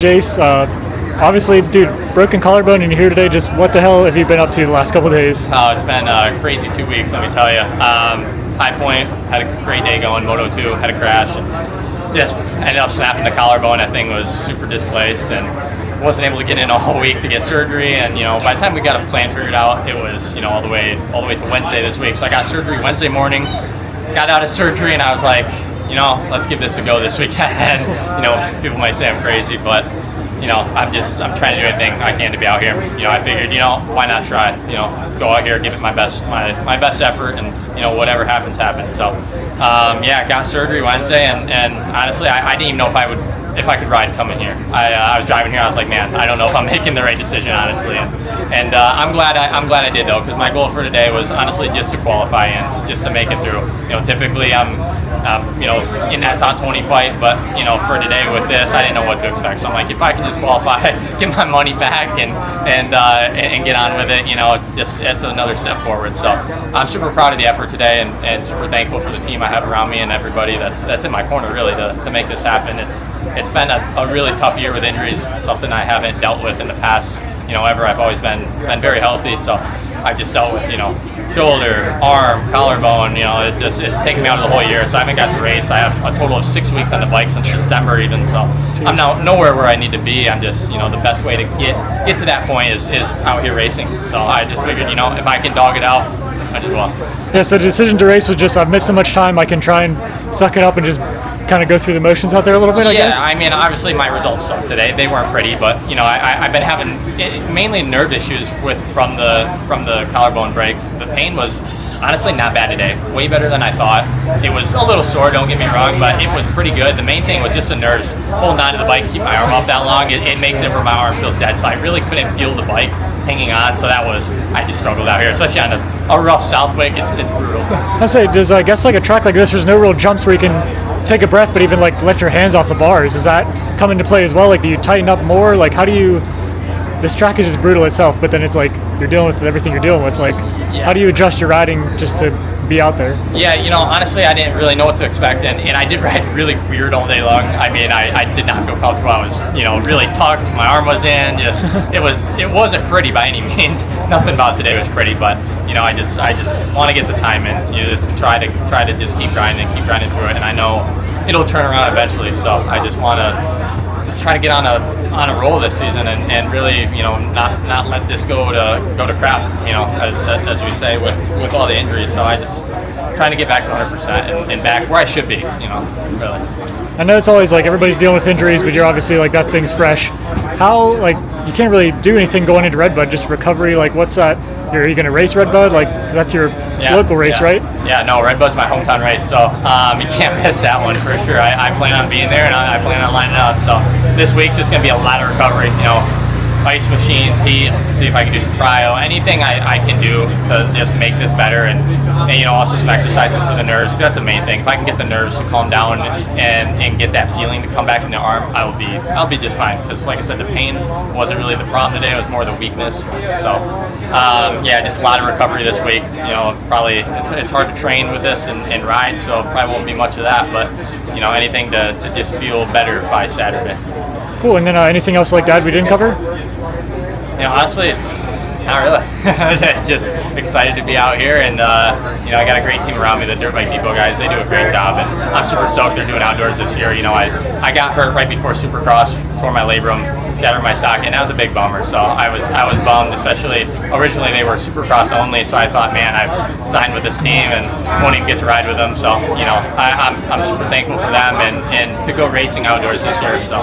Jace, obviously, dude, broken collarbone and you're here today. Just what the hell have you been up to the last couple of days? Oh, it's been a crazy 2 weeks, let me tell you. High point, had a great day going, Moto 2, had a crash, and just ended up snapping the collarbone. That thing was super displaced and wasn't able to get in a whole week to get surgery. And by the time we got a plan figured out, it was all the way to Wednesday this week. So I got surgery Wednesday morning, got out of surgery, and I was like, let's give this a go this weekend. People might say I'm crazy, but I'm trying to do anything I can to be out here. I figured, why not try? Go out here, give it my best effort, and whatever happens. So, got surgery Wednesday, and honestly, I didn't even know if I could ride coming here. I was driving here. I was like, man, I don't know if I'm making the right decision, honestly. And I'm glad I did though, because my goal for today was honestly just to qualify and just to make it through. Typically I'm in that top 20 fight, but for today with this, I didn't know what to expect. So I'm like, if I can just qualify, get my money back, and get on with it, it's another step forward. So I'm super proud of the effort today, and super thankful for the team I have around me and everybody that's in my corner really to make this happen. It's been a really tough year with injuries, something I haven't dealt with in the past, ever. I've always been very healthy, so I've just dealt with, shoulder, arm, collarbone, it's taken me out of the whole year, so I haven't got to race. I have a total of 6 weeks on the bike since December even, so I'm now nowhere where I need to be. I'm just, the best way to get to that point is out here racing. So I just figured, if I can dog it out, I did well. Yeah, so the decision to race was just, I've missed so much time, I can try and suck it up and just kind of go through the motions out there a little bit, I guess? Yeah, I mean, obviously my results sucked today. They weren't pretty, but, I've been having mainly nerve issues from the collarbone break. The pain was honestly not bad today. Way better than I thought. It was a little sore, don't get me wrong, but it was pretty good. The main thing was just the nerves. Holding on to the bike, keep my arm up that long, it makes it where my arm feels dead, so I really couldn't feel the bike hanging on, so I just struggled out here, especially on a rough Southwick. It's brutal. I say, does I guess like a track like this, there's no real jumps where you can take a breath, but even like let your hands off the bars. Does that come into play as well? Like, do you tighten up more? Like, how do you? This track is just brutal itself, but then it's like you're dealing with everything you're dealing with. Like, how do you adjust your riding just to be out there? Yeah, honestly, I didn't really know what to expect, and I did ride really weird all day long. I mean, I did not feel comfortable. I was, really tucked. My arm was in. Just it wasn't pretty by any means. Nothing about today was pretty, but I just want to get the time in. Just try to just keep grinding through it, and I know it'll turn around eventually. So I just want to try to get on a roll this season and really not let this go to crap, as we say with all the injuries. So I just trying to get back to 100% and back where I should be, really. I know it's always like everybody's dealing with injuries, but you're obviously like that thing's fresh. How, like, you can't really do anything going into RedBud, just recovery. Like, what's that? Are you going to race RedBud? Like, 'cause that's your local race, right? Yeah, no, RedBud's my hometown race, so you can't miss that one for sure. I plan on being there, and I plan on lining up. So this week's just going to be a lot of recovery, ice machines, heat, see if I can do some cryo, anything I can do to just make this better, and also some exercises for the nerves, because that's the main thing. If I can get the nerves to calm down and get that feeling to come back in the arm, I'll be just fine, because like I said, the pain wasn't really the problem today, it was more the weakness. So just a lot of recovery this week. Probably it's hard to train with this and ride, so probably won't be much of that, but anything to just feel better by Saturday. Cool. And then anything else like that we didn't cover? Honestly, not really. Just excited to be out here, and I got a great team around me. The Dirt Bike Depot guys, they do a great job, and I'm super stoked they're doing outdoors this year. I got hurt right before Supercross, tore my labrum, shattered my socket, and that was a big bummer. So I was bummed, especially originally they were Supercross only. So I thought, man, I've signed with this team and won't even get to ride with them. So I'm super thankful for them and to go racing outdoors this year. So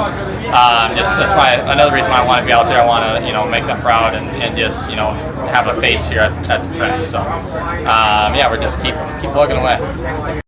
that's why another reason why I want to be out there. I want to make them proud and just have a face here at the track. So we're just keep plugging away.